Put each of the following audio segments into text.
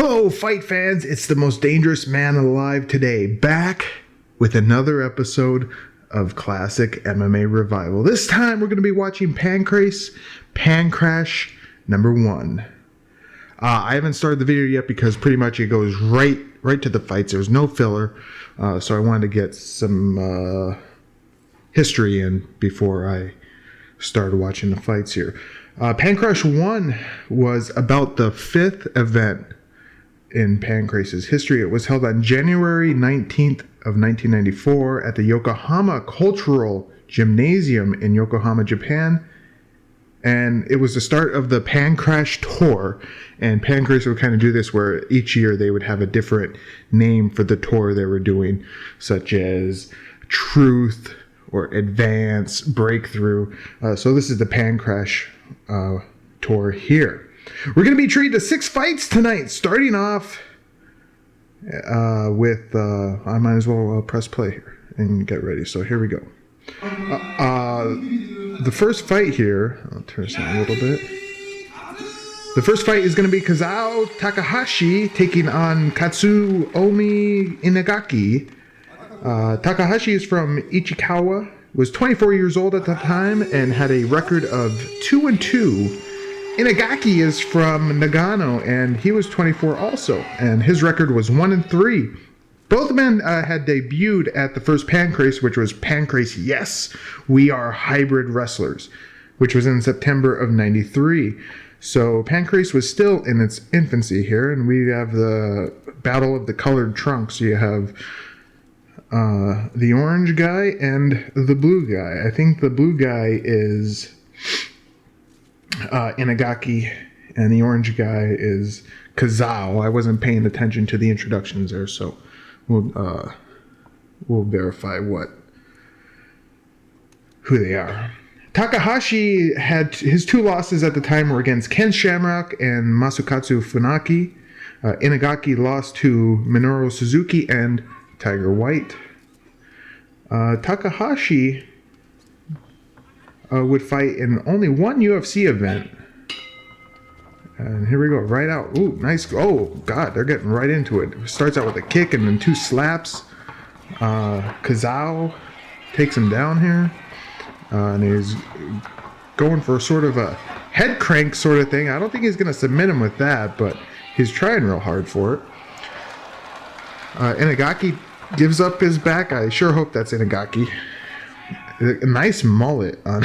Hello, fight fans. It's the most dangerous man alive today, back with another episode of Classic MMA Revival. This time, we're going to be watching Pancrase, Pancrash #1. I haven't started the video yet because pretty much it goes right to the fights. There's no filler, so I wanted to get some history in before I started watching the fights here. Pancrash 1 was about the 5th event in Pancrase's history. It was held on January 19th of 1994 at the Yokohama Cultural Gymnasium in Yokohama, Japan. And it was the start of the Pancrash tour. And Pancrase would kind of do this where each year they would have a different name for the tour they were doing, such as Truth or Advance, Breakthrough. So this is the Pancrash tour here. We're going to be treated to 6 fights tonight, starting off with, I might as well press play here and get ready. So here we go. The first fight here, I'll turn this down a little bit. The first fight is going to be Kazuo Takahashi taking on Katsuomi Inagaki. Takahashi is from Ichikawa, was 24 years old at the time, and had a record of 2-2. Inagaki is from Nagano, and he was 24 also, and his record was 1-3. Both men had debuted at the first Pancrase, which was Pancrase Yes, We Are Hybrid Wrestlers, which was in September of 93. So Pancrase was still in its infancy here, and we have the Battle of the Colored Trunks. You have the orange guy and the blue guy. I think the blue guy is Inagaki, and the orange guy is Kazuo. I wasn't paying attention to the introductions there, so we'll verify who they are. Takahashi had his 2 losses at the time were against Ken Shamrock and Masakatsu Funaki. Inagaki lost to Minoru Suzuki and Tiger White. Takahashi would fight in only one UFC event. And here we go, right out. Ooh, nice. Oh, God, they're getting right into it. Starts out with a kick and then 2 slaps. Kazuo takes him down here. And he's going for sort of a head crank sort of thing. I don't think he's going to submit him with that, but he's trying real hard for it. Inagaki gives up his back. I sure hope that's Inagaki. A nice mullet on.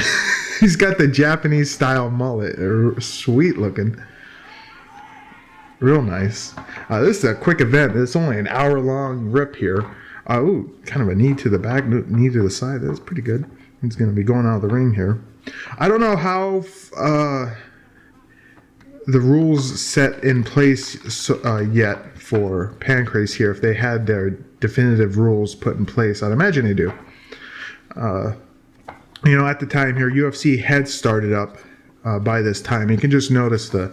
He's got the Japanese style mullet. Sweet looking. Real nice. This is a quick event. It's only an hour long rip here. Ooh, kind of a knee to the back, knee to the side. That's pretty good. He's going to be going out of the ring here. I don't know how the rules set in place yet for Pancrase here. If they had their definitive rules put in place, I'd imagine they do. At the time here, UFC had started up by this time. You can just notice the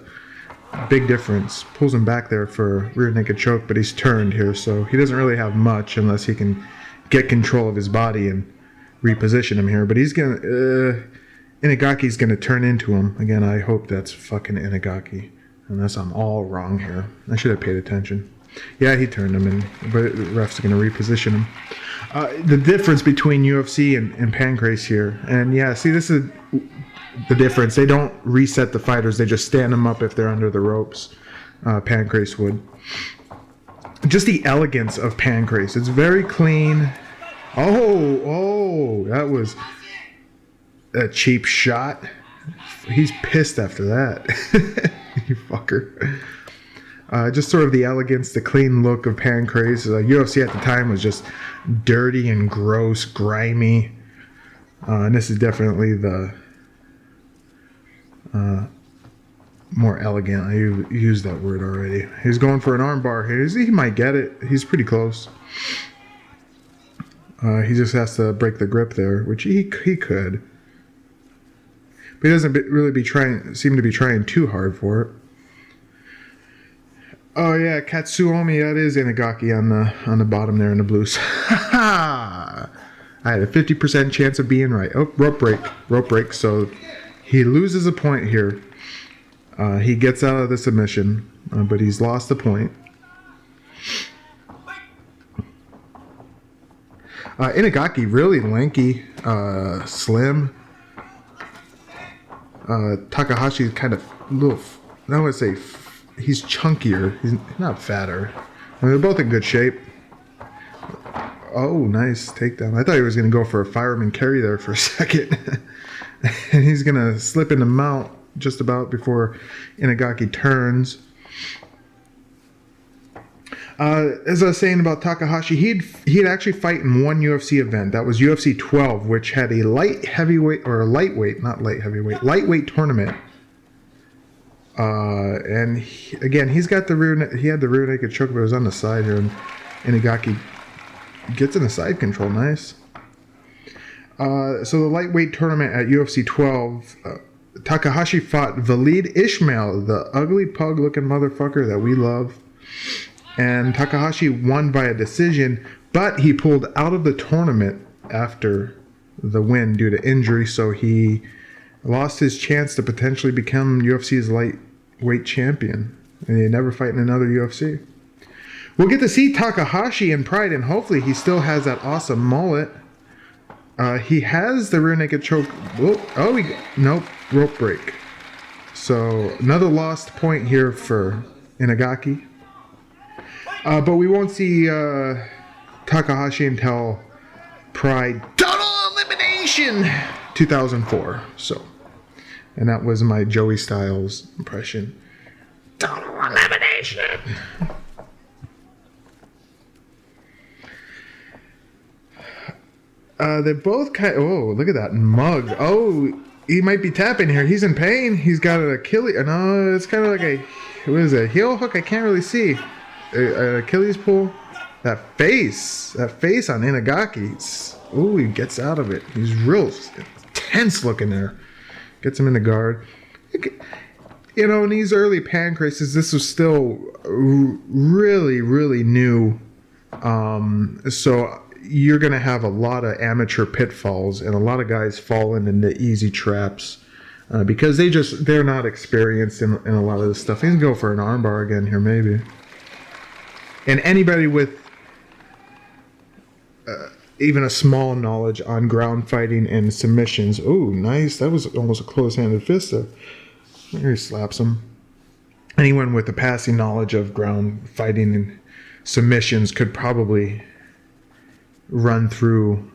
big difference. Pulls him back there for rear naked choke, but he's turned here, so he doesn't really have much unless he can get control of his body and reposition him here. But he's gonna Inagaki's gonna turn into him again. I hope that's fucking Inagaki, unless I'm all wrong here. I should have paid attention. Yeah, he turned him, but the ref's gonna reposition him. The difference between UFC and Pancrase here, and yeah, see, this is the difference. They don't reset the fighters; they just stand them up if they're under the ropes. Pancrase would. Just the elegance of Pancrase. It's very clean. Oh, that was a cheap shot. He's pissed after that. You fucker. Just sort of the elegance, the clean look of Pancrase. UFC at the time was just dirty and gross, grimy. And this is definitely the more elegant. I used that word already. He's going for an armbar here. He might get it. He's pretty close. He just has to break the grip there, which he could. But he doesn't seem to be trying too hard for it. Oh yeah, Katsuomi, that is Inagaki on the bottom there in the blues. I had a 50% chance of being right. Oh, rope break. So he loses a point here. He gets out of the submission, but he's lost the point. Inagaki, really lanky, slim. Takahashi's kind of little, I would say he's chunkier. He's not fatter. I mean, they're both in good shape. Oh, nice takedown. I thought he was going to go for a fireman carry there for a second. And he's going to slip into mount just about before Inagaki turns. As I was saying about Takahashi, he'd actually fight in one UFC event. That was UFC 12, which had a lightweight tournament. And he's got he had the rear naked choke, but it was on the side here, and Inagaki gets in the side control, nice. So the lightweight tournament at UFC 12, Takahashi fought Valid Ismail, the ugly pug-looking motherfucker that we love. And Takahashi won by a decision, but he pulled out of the tournament after the win due to injury, so he lost his chance to potentially become UFC's lightweight champion. And he'd never fight in another UFC. We'll get to see Takahashi in Pride, and hopefully he still has that awesome mullet. He has the rear naked choke. Nope, rope break. So another lost point here for Inagaki. But we won't see Takahashi until Pride Total Elimination 2004. So, and that was my Joey Styles impression. Total Elimination. They're both kind of, oh, look at that mug. Oh, he might be tapping here. He's in pain. He's got an Achilles. No, it's kind of like what is it? A heel hook? I can't really see. An Achilles pull. That face on Inagaki. Ooh, he gets out of it. He's real tense looking there. Gets him in the guard. You know, in these early Pancrases, this was still really, really new. So you're going to have a lot of amateur pitfalls, and a lot of guys falling into easy traps because they're not experienced in a lot of this stuff. He's going to go for an armbar again here, maybe. And anybody with even a small knowledge on ground fighting and submissions. Oh, nice. That was almost a close-handed fist there. There he slaps him. Anyone with a passing knowledge of ground fighting and submissions could probably run through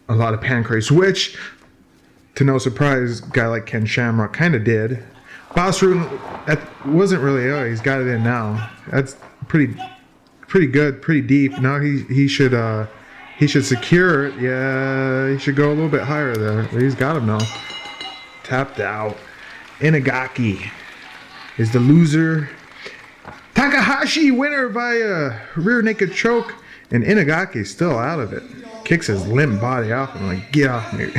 a lot of Pancrase, which, to no surprise, a guy like Ken Shamrock kind of did. Bas Rutten, that wasn't really, he's got it in now. That's pretty good, pretty deep. Now he should secure it. Yeah, he should go a little bit higher there. He's got him now. Tapped out. Inagaki is the loser. Takahashi winner via rear naked choke, and Inagaki still out of it. Kicks his limp body off and like, get off me.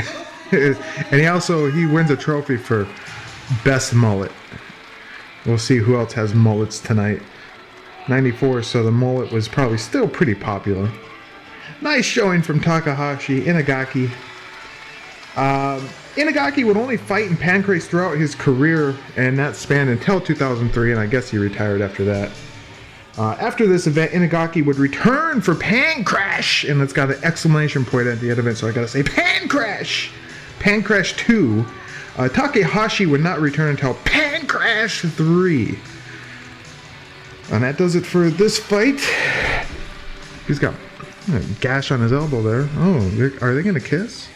And he wins a trophy for best mullet. We'll see who else has mullets tonight. 94, so the mullet was probably still pretty popular. Nice showing from Takahashi. Inagaki. Inagaki would only fight in Pancrase throughout his career, and that spanned until 2003, and I guess he retired after that. After this event, Inagaki would return for Pancrash, and it's got an exclamation point at the end of it, so I gotta say Pancrash! Pancrash 2. Takahashi would not return until Pancrash 3. And that does it for this fight. He's got a gash on his elbow there. Oh, are they going to kiss?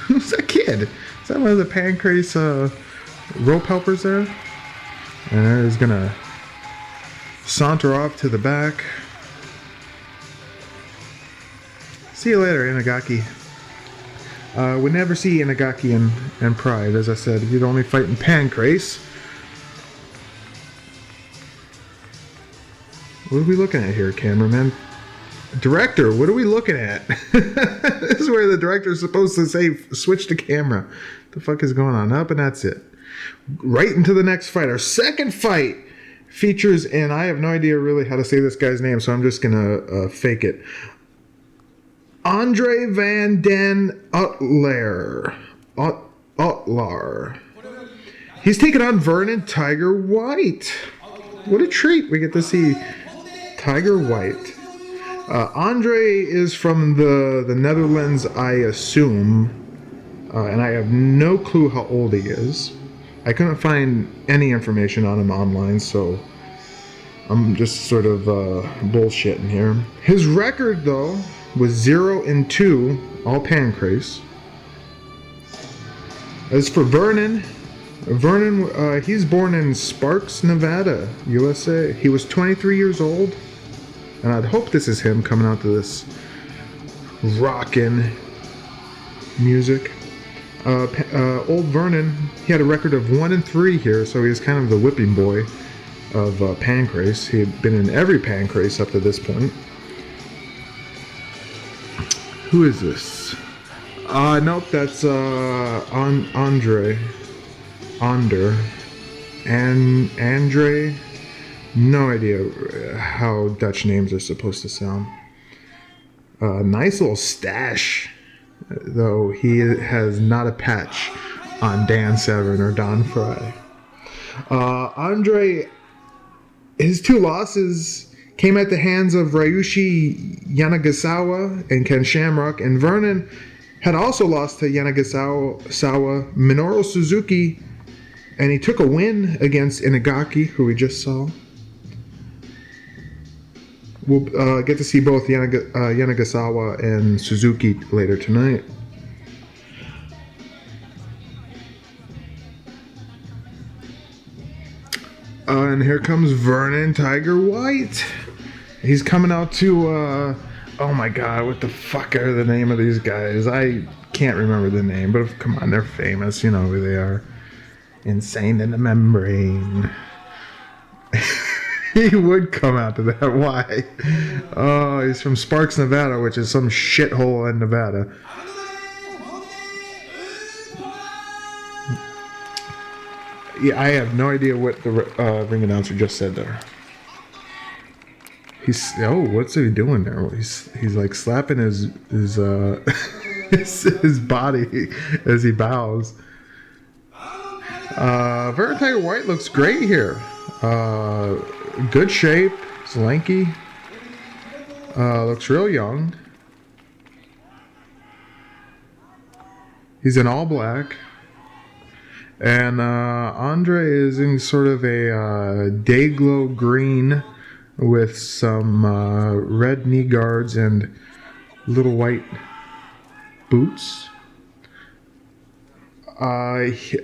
Who's that kid? Is that one of the Pancrase rope helpers there? And he's going to saunter off to the back. See you later, Inagaki. We'd never see Inagaki in Pride. As I said, he'd only fight in Pancrase. What are we looking at here, cameraman? Director, what are we looking at? This is where the director is supposed to say, switch the camera. What the fuck is going on? Up, and that's it. Right into the next fight. Our second fight features, and I have no idea really how to say this guy's name, so I'm just going to fake it. Andre van den Utlaer. He's taking on Vernon Tiger White. What a treat. We get to see Tiger White. Andre is from the Netherlands, I assume. And I have no clue how old he is. I couldn't find any information on him online, so I'm just sort of bullshitting here. His record, though, was 0-2, all Pancrase. As for Vernon, he's born in Sparks, Nevada, USA. He was 23 years old, and I'd hope this is him coming out to this rockin' music. Old Vernon, he had a record of 1-3 here, so he was kind of the whipping boy of Pancrase. He had been in every Pancrase up to this point. Who is this? Nope, that's Andre. Andre. No idea how Dutch names are supposed to sound. Nice little stash, though he has not a patch on Dan Severn or Don Fry. Andre, his 2 losses came at the hands of Ryushi Yanagisawa and Ken Shamrock, and Vernon had also lost to Yanagisawa, Minoru Suzuki, and he took a win against Inagaki, who we just saw. We'll get to see both Yanagisawa and Suzuki later tonight. And here comes Vernon Tiger White. He's coming out to, oh my god, what the fuck are the name of these guys? I can't remember the name, but come on, they're famous. You know who they are. Insane in the Membrane. He would come out to that. Why? Oh, he's from Sparks, Nevada, which is some shithole in Nevada. Yeah, I have no idea what the ring announcer just said there. What's he doing there? He's like slapping his his body as he bows. Vernon Tiger White looks great here. Good shape. He's lanky. Looks real young. He's in all black. And Andre is in sort of a day-glow green with some red knee guards and little white boots.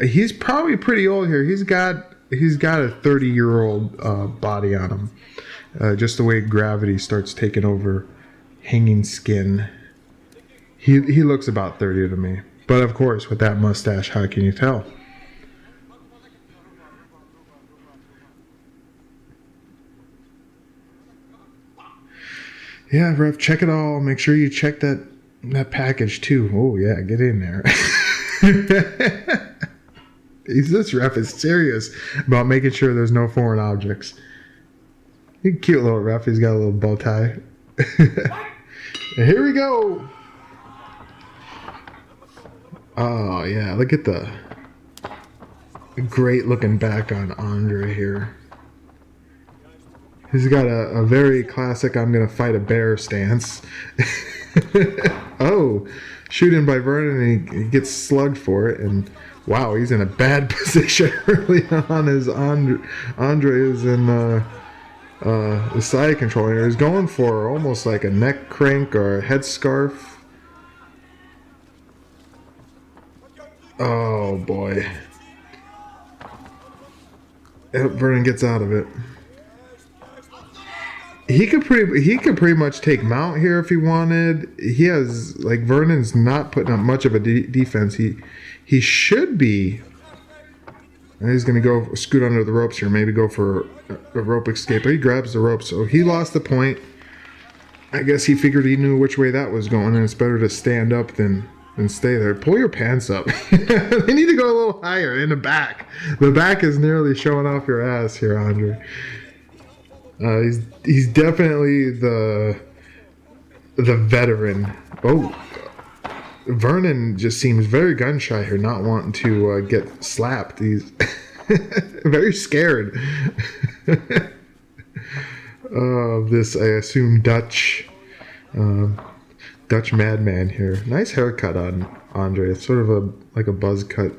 He's probably pretty old here. He's got a 30-year-old body on him. Just the way gravity starts taking over hanging skin. He looks about 30 to me. But of course, with that mustache, how can you tell? Yeah, ref, check it all. Make sure you check that package too. Oh yeah, get in there. This ref is serious about making sure there's no foreign objects. He's a cute little ref. He's got a little bow tie. Here we go. Oh yeah, look at the great looking back on Andre here. He's got a very classic I'm going to fight a bear stance. Oh, shooting by Vernon, and he gets slugged for it. And wow, he's in a bad position early on as Andre is in the side control here. He's going for almost like a neck crank or a headscarf. Oh boy. Vernon gets out of it. He could pretty much take mount here if he wanted. He has, like, Vernon's not putting up much of a defense. He should be. And he's going to go scoot under the ropes here. Maybe go for a rope escape. But he grabs the rope, so he lost the point. I guess he figured he knew which way that was going, and it's better to stand up than stay there. Pull your pants up. They need to go a little higher in the back. The back is nearly showing off your ass here, Andre. He's definitely the veteran. Oh, Vernon just seems very gun shy here, not wanting to get slapped. He's very scared of this, I assume, Dutch madman here. Nice haircut on Andre. It's sort of like a buzz cut,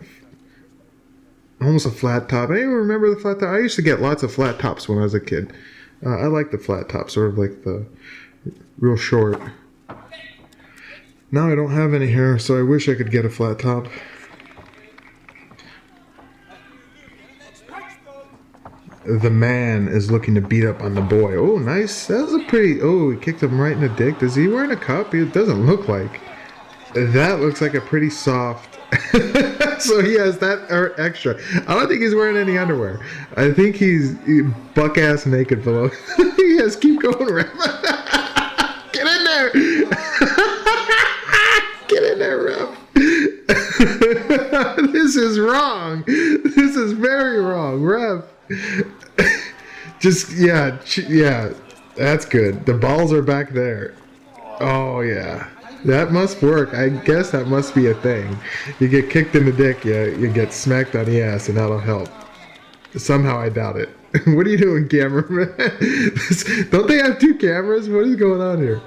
almost a flat top. Anyone remember the flat top? I used to get lots of flat tops when I was a kid. I like the flat top, sort of like the real short. Now I don't have any hair, so I wish I could get a flat top. The man is looking to beat up on the boy. Oh, nice. That was a pretty... Oh, he kicked him right in the dick. Is he wearing a cup? It doesn't look like. That looks like a pretty soft... So he has that extra. I don't think he's wearing any underwear. I think he's buck-ass naked below. Yes, keep going, Ref. Get in there. Get in there, Ref. This is wrong. This is very wrong, Ref. Just, yeah, that's good. The balls are back there. Oh, yeah. That must work. I guess that must be a thing. You get kicked in the dick, you get smacked on the ass, and that'll help. Somehow I doubt it. What are you doing, cameraman? Don't they have two cameras? What is going on here?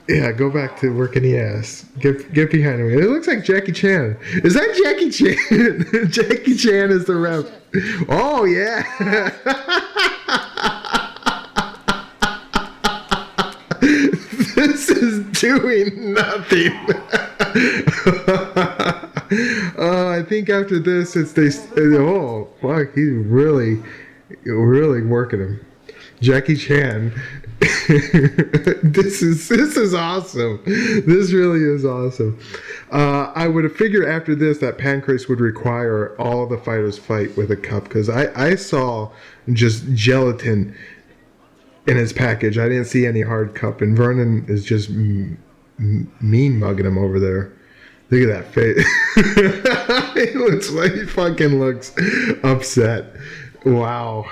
Yeah, go back to working the ass. Get behind me. It looks like Jackie Chan. Is that Jackie Chan? Jackie Chan is the ref. Oh, yeah. This is doing nothing. I think after this, it's they. Oh, fuck! He's really working him. Jackie Chan. This is awesome. This really is awesome. I would have figured after this that Pancrase would require all the fighters fight with a cup, because I saw just gelatin in his package. I didn't see any hard cup, and Vernon is just mean mugging him over there. Look at that face. He fucking looks upset. Wow.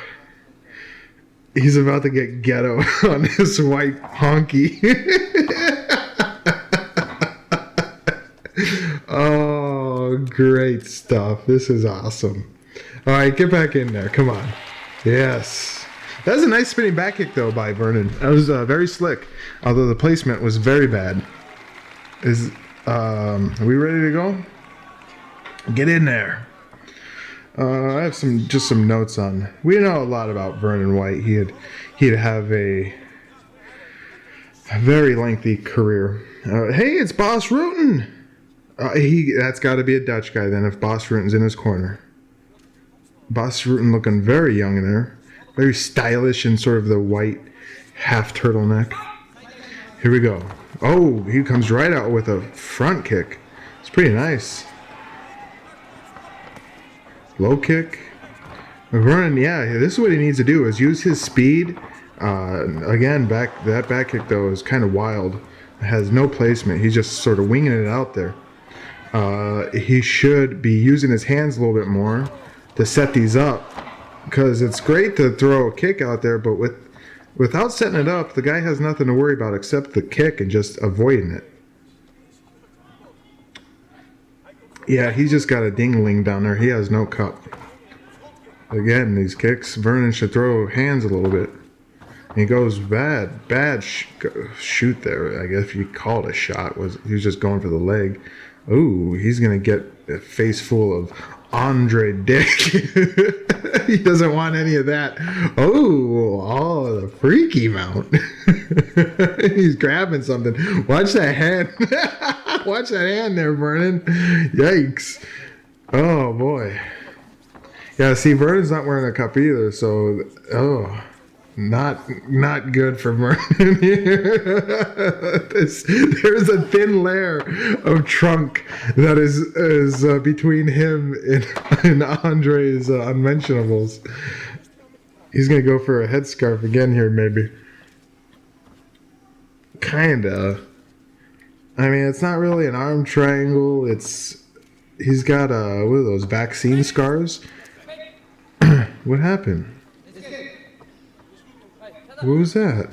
He's about to get ghetto on this white honky. Oh, great stuff. This is awesome. All right, get back in there. Come on. Yes. That was a nice spinning back kick, though, by Vernon. That was very slick, although the placement was very bad. Are we ready to go? Get in there. I have just some notes on. We know a lot about Vernon White. He'd have a very lengthy career. Hey, it's Bas Rutten. That's got to be a Dutch guy then, if Bas Rutten's in his corner. Bas Rutten looking very young in there, very stylish in sort of the white half turtleneck. Here we go. Oh, he comes right out with a front kick. It's pretty nice. Low kick. Vernon, yeah, this is what he needs to do, is use his speed. Again, that back kick, though, is kind of wild. It has no placement. He's just sort of winging it out there. He should be using his hands a little bit more to set these up, because it's great to throw a kick out there, but without setting it up, the guy has nothing to worry about except the kick and just avoiding it. Yeah, he's just got a ding-a-ling down there. He has no cup. Again, these kicks, Vernon should throw hands a little bit. He goes bad shoot there. I guess if you call it a shot, he was just going for the leg. Ooh, he's gonna get a face full of Andre Dick. He doesn't want any of that. Oh, the freaky mount. He's grabbing something. Watch that hand. Watch that hand there, Vernon. Yikes. Oh, boy. Yeah, see, Vernon's not wearing a cup either, so, not good for Vernon here. There's a thin layer of trunk that is between him and Andre's unmentionables. He's going to go for a headscarf again here, maybe. Kinda. I mean, it's not really an arm triangle. He's got what are those, vaccine scars? What happened? What was that?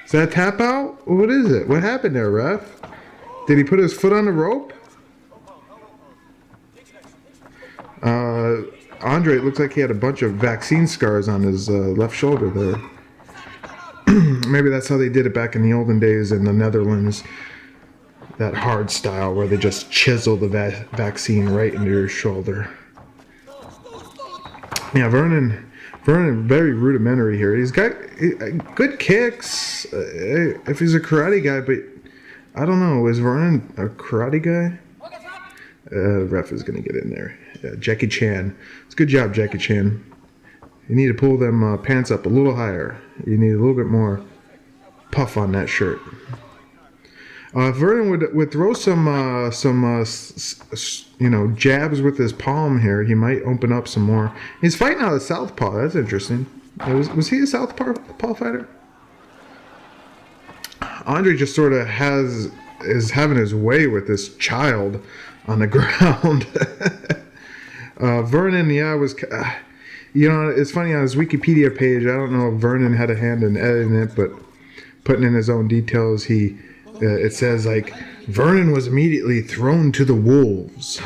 Is that a tap out? What is it? What happened there, ref? Did he put his foot on the rope? Andre, it looks like he had a bunch of vaccine scars on his left shoulder there. Maybe that's how they did it back in the olden days in the Netherlands. That hard style where they just chisel the vaccine right into your shoulder. Yeah, Vernon, very rudimentary here. He's got good kicks. If he's a karate guy, but I don't know. Is Vernon a karate guy? Ref is going to get in there. Jackie Chan. It's a good job, Jackie Chan. You need to pull them pants up a little higher. You need a little bit more puff on that shirt. Vernon would throw some jabs with his palm here. He might open up some more. He's fighting out of southpaw. That's interesting. Was he a southpaw fighter? Andre just sort of is having his way with this child on the ground. Vernon, was. It's funny on his Wikipedia page. I don't know if Vernon had a hand in editing it, but putting in his own details, it says like Vernon was immediately thrown to the wolves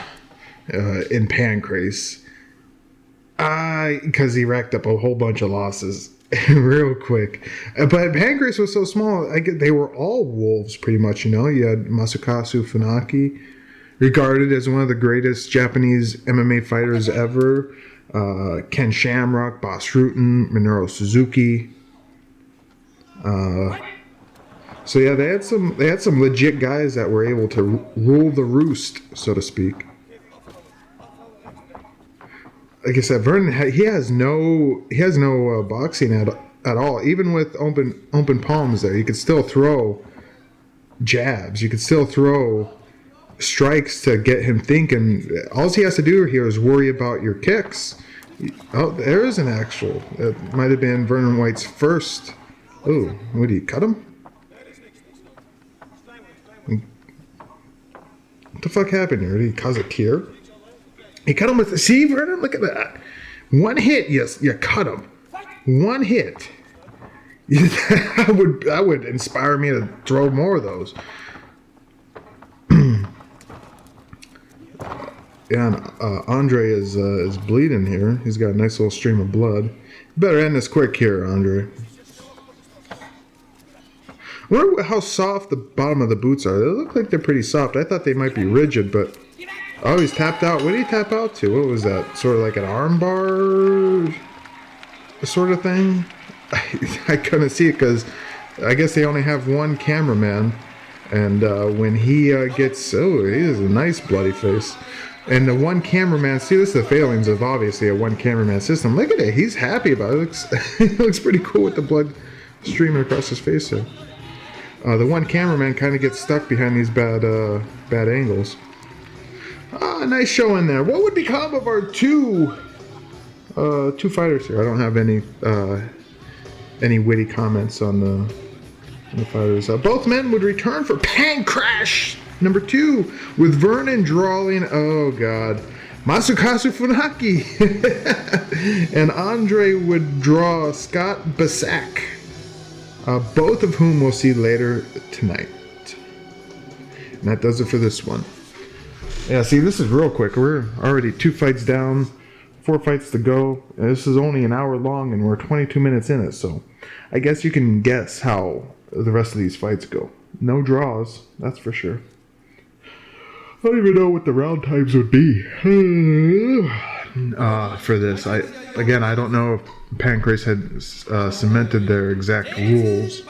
in Pancrase because he racked up a whole bunch of losses real quick. But Pancrase was so small, they were all wolves pretty much. You had Masakatsu Funaki, regarded as one of the greatest Japanese MMA fighters ever. Ken Shamrock, Bas Rutten, Minoru Suzuki. So yeah, they had some legit guys that were able to rule the roost, so to speak. Like I said, Vernon he has no boxing at all. Even with open palms, there you could still throw jabs. You could still throw strikes to get him thinking. All he has to do here is worry about your kicks. Oh, there is an actual. It might have been Vernon White's first. Oh, what did he cut him? What the fuck happened here? Did he cause a tear? He cut him with. See, Vernon, look at that. One hit, yes, you cut him. One hit. that would inspire me to throw more of those. Yeah, and Andre is bleeding here. He's got a nice little stream of blood. You better end this quick here, Andre. I wonder how soft the bottom of the boots are. They look like they're pretty soft. I thought they might be rigid, but... Oh, he's tapped out. What did he tap out to? What was that? Sort of like an arm bar sort of thing? I couldn't see it because I guess they only have one cameraman. And when he gets... Oh, he has a nice bloody face. And the one cameraman, see, this is the failings of obviously a one cameraman system. Look at it, he's happy about it. It looks pretty cool with the blood streaming across his face there. The one cameraman kind of gets stuck behind these bad angles. Nice show in there. What would become of our two fighters here? I don't have any witty comments on the fighters. Both men would return for Pancrash number 2 with Vernon drawing. Oh God, Masakatsu Funaki, and Andre would draw Scott Basak. Both of whom we'll see later tonight. And that does it for this one. Yeah, see, this is real quick. We're already 2 fights down, 4 fights to go. This is only an hour long, and we're 22 minutes in it. So I guess you can guess how the rest of these fights go. No draws, that's for sure. I don't even know what the round times would be for this. I don't know if Pancrase had cemented their exact rules.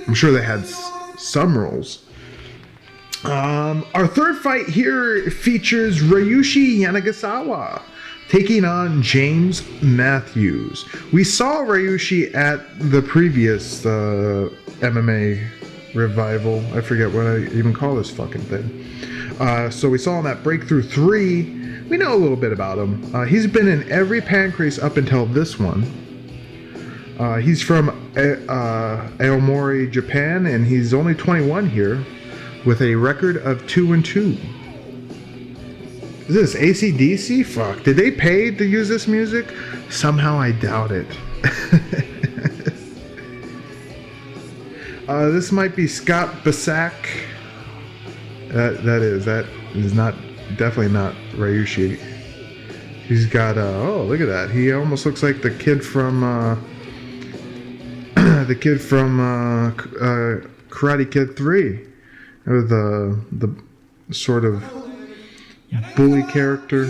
I'm sure they had some rules. Our third fight here features Ryushi Yanagisawa taking on James Matthews. We saw Ryushi at the previous MMA revival. I forget what I even call this fucking thing. So we saw him at Breakthrough 3. We know a little bit about him. He's been in every Pancrase up until this one. He's from Aomori, Japan, and he's only 21 here with a record of 2-2. Is this AC/DC? Fuck. Did they pay to use this music? Somehow I doubt it. This might be Scott Basak. That is not, definitely not Ryushi. He's got oh, look at that. He almost looks like the kid from Karate Kid 3, with the sort of bully character.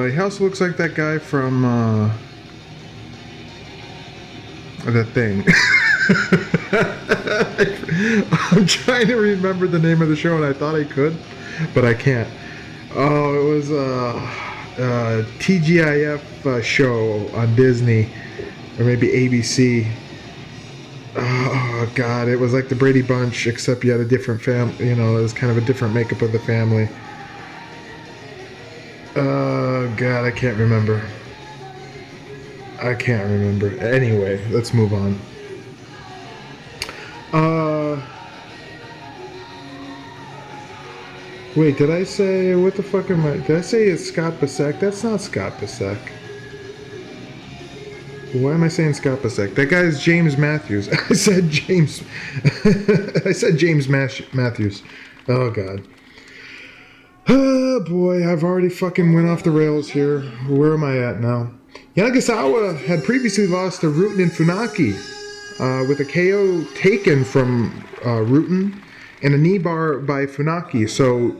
He also looks like that guy from The Thing. I'm trying to remember the name of the show, and I thought I could, but I can't. Oh, it was TGIF show on Disney, or maybe ABC. Oh God, it was like the Brady Bunch, except you had a different family. You know, it was kind of a different makeup of the family. Oh God, I can't remember. Anyway, let's move on. Wait, did I say, what the fuck am I? Did I say it's Scott Basak? That's not Scott Basak. Why am I saying Scott Basak? That guy is James Matthews. I said James. I said James Matthews. Oh God. Oh boy, I've already fucking went off the rails here. Where am I at now? Yanagisawa had previously lost to Rutten and Funaki with a KO taken from Rutten and a knee bar by Funaki. So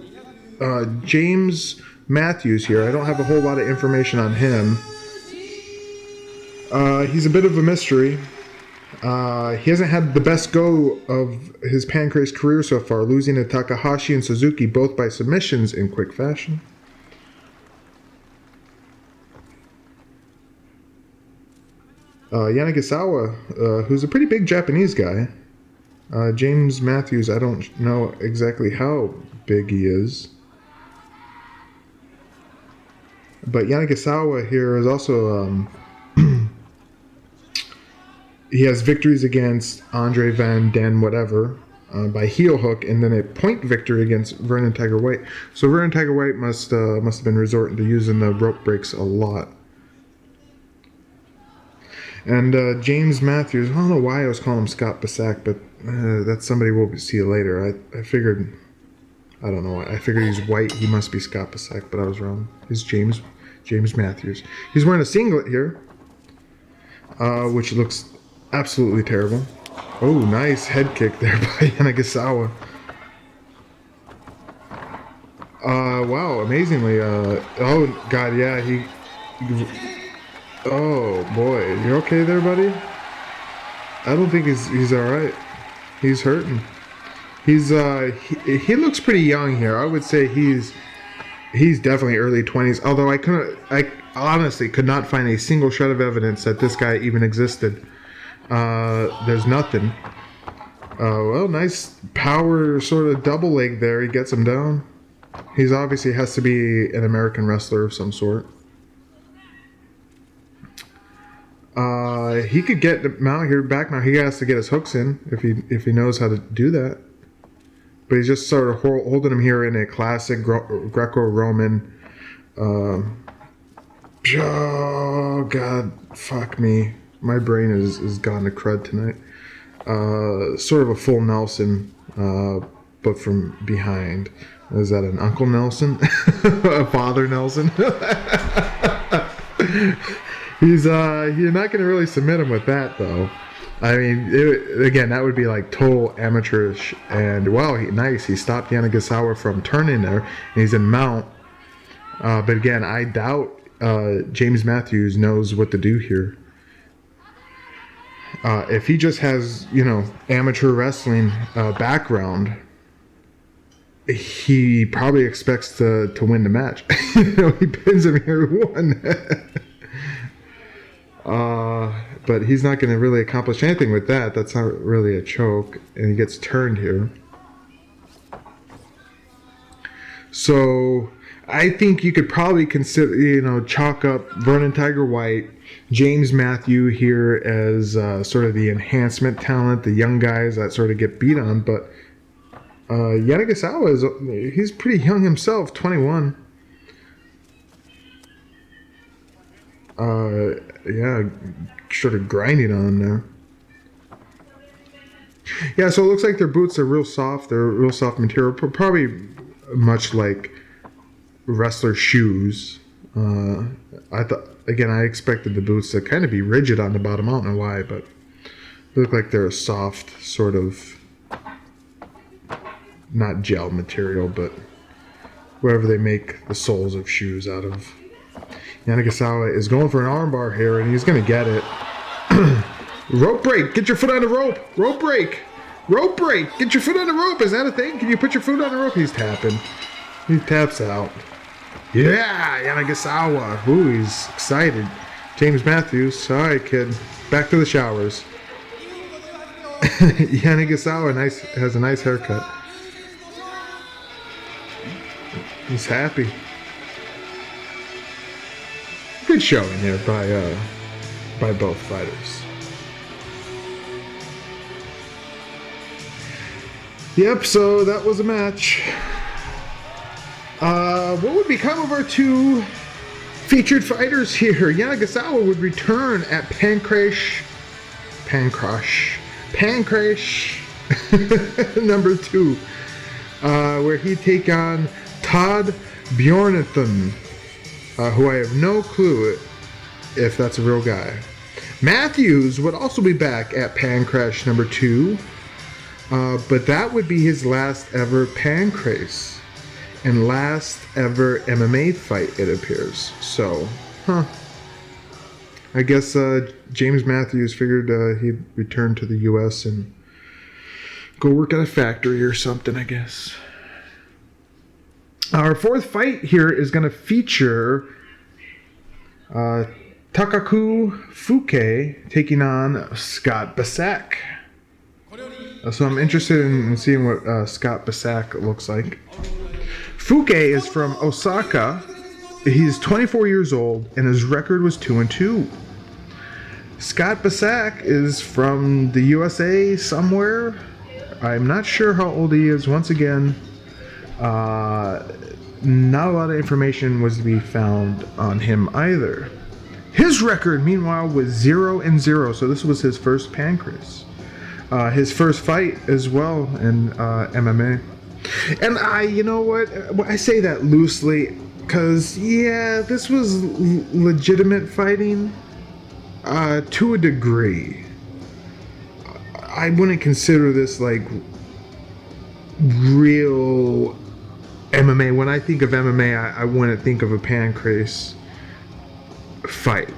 James Matthews here, I don't have a whole lot of information on him. He's a bit of a mystery. He hasn't had the best go of his Pancrase career so far, losing to Takahashi and Suzuki, both by submissions in quick fashion. Yanagisawa, who's a pretty big Japanese guy. James Matthews, I don't know exactly how big he is. But Yanagisawa here is also... he has victories against Andre Van Den whatever by heel hook, and then a point victory against Vernon Tiger White. So Vernon Tiger White must have been resorting to using the rope breaks a lot. And James Matthews, I don't know why I was calling him Scott Basak, but that's somebody we'll see later. I figured, I don't know why. I figured he's white. He must be Scott Basak, but I was wrong. He's James Matthews. He's wearing a singlet here, which looks absolutely terrible. Oh, nice head kick there by Yanagisawa. Wow, amazingly. Oh, God, yeah, he... Oh, boy. You okay there, buddy? I don't think he's alright. He's hurting. He looks pretty young here. I would say he's definitely early 20s, although I honestly could not find a single shred of evidence that this guy even existed. There's nothing. Well, nice power sort of double leg there. He gets him down. He's obviously has to be an American wrestler of some sort. He could get the mount here back now. He has to get his hooks in if he knows how to do that. But he's just sort of holding him here in a classic Greco-Roman. Oh God, fuck me. My brain is gone to crud tonight. Sort of a full Nelson, but from behind. Is that an Uncle Nelson? A Father Nelson? You're not going to really submit him with that, though. I mean, again, that would be like total amateurish. And wow, nice. He stopped Yanagisawa from turning there. And he's in mount. But again, I doubt James Matthews knows what to do here. If he just has, amateur wrestling background, he probably expects to win the match. He pins him here 1. But he's not going to really accomplish anything with that. That's not really a choke. And he gets turned here. So I think you could probably consider, chalk up Vernon Tiger White, James Matthew here as sort of the enhancement talent, the young guys that sort of get beat on. But Yanagisawa, he's pretty young himself, 21. Yeah, sort of grinding on there. Yeah, so it looks like their boots are real soft. They're real soft material, probably much like wrestler shoes. I expected the boots to kind of be rigid on the bottom. I don't know why, but they look like they're a soft sort of, not gel material, but whatever they make the soles of shoes out of. Yanagisawa is going for an armbar here, and he's going to get it. Rope break. Get your foot on the rope. Rope break. Rope break. Get your foot on the rope. Is that a thing? Can you put your foot on the rope? He's tapping. He taps out. Yeah, Yanagisawa. Ooh, he's excited. James Matthews. All right, kid. Back to the showers. Yanagisawa has a nice haircut. He's happy. Good showing here by both fighters. Yep, so that was a match. What would become of our two featured fighters here? Yanagisawa would return at Pancrash number 2, where he'd take on Todd Bjornathan, who I have no clue if that's a real guy. Matthews would also be back at Pancrash number 2, but that would be his last ever Pancrase and last ever MMA fight, it appears. So, I guess James Matthews figured he'd return to the U.S. and go work at a factory or something, I guess. Our fourth fight here is going to feature Takahashi Fuki taking on Scott Basak. So I'm interested in seeing what Scott Basak looks like. Fuki is from Osaka. He's 24 years old, and his record was 2-2. Scott Basak is from the USA somewhere. I'm not sure how old he is. Once again, not a lot of information was to be found on him either. His record, meanwhile, was 0-0, so this was his first Pancrase. His first fight as well in MMA. And you know what? I say that loosely because, yeah, this was legitimate fighting to a degree. I wouldn't consider this like real MMA. When I think of MMA, I wouldn't think of a Pancrase fight.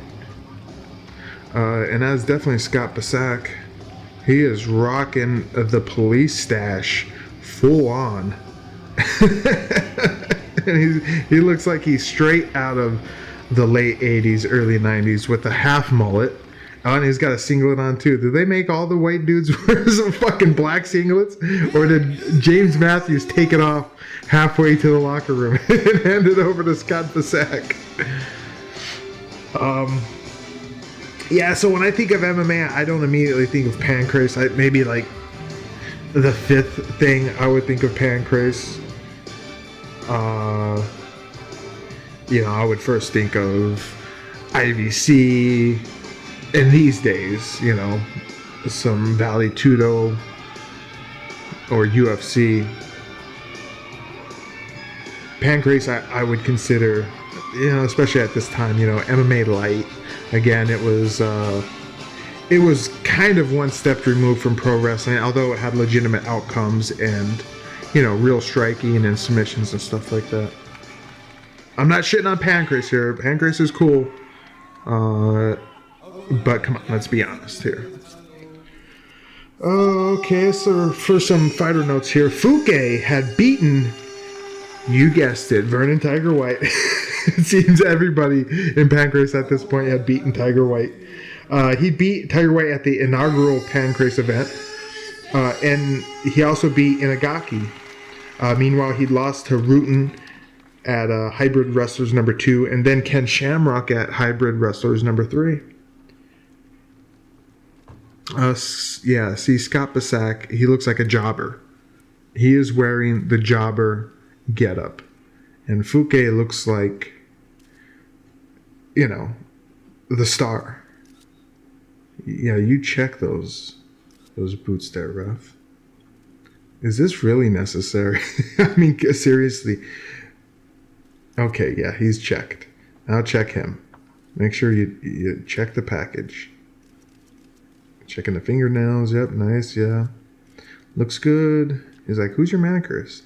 And that's definitely Scott Basak. He is rocking the police stash full on. And he looks like he's straight out of the late 80s, early 90s with a half mullet. Oh, and he's got a singlet on too. Did they make all the white dudes wear some fucking black singlets? Or did James Matthews take it off halfway to the locker room and hand it over to Scott Basak? Yeah, so when I think of MMA, I don't immediately think of Pancrase. Maybe like the fifth thing I would think of Pancrase. I would first think of IVC, and these days, some Vale Tudo or UFC. Pancrase, I would consider, especially at this time, MMA light. Again, it was kind of one step removed from pro wrestling, although it had legitimate outcomes and, real striking and submissions and stuff like that. I'm not shitting on Pancrase here. Pancrase is cool. But come on, let's be honest here. Okay, so for some fighter notes here, Fuki had beaten, you guessed it, Vernon Tiger White. It seems everybody in Pancrase at this point had beaten Tiger White. He beat Tiger White at the inaugural Pancrase event. And he also beat Inagaki. Meanwhile, he lost to Rutten at Hybrid Wrestlers number 2, and then Ken Shamrock at Hybrid Wrestlers number 3. See, Scott Basak, he looks like a jobber. He is wearing the jobber getup. And Fuki looks like, the star. Yeah, you check those boots there, ref. Is this really necessary? I mean, seriously. Okay, yeah, he's checked. Now check him. Make sure you check the package. Checking the fingernails. Yep, nice, yeah. Looks good. He's like, who's your manicurist?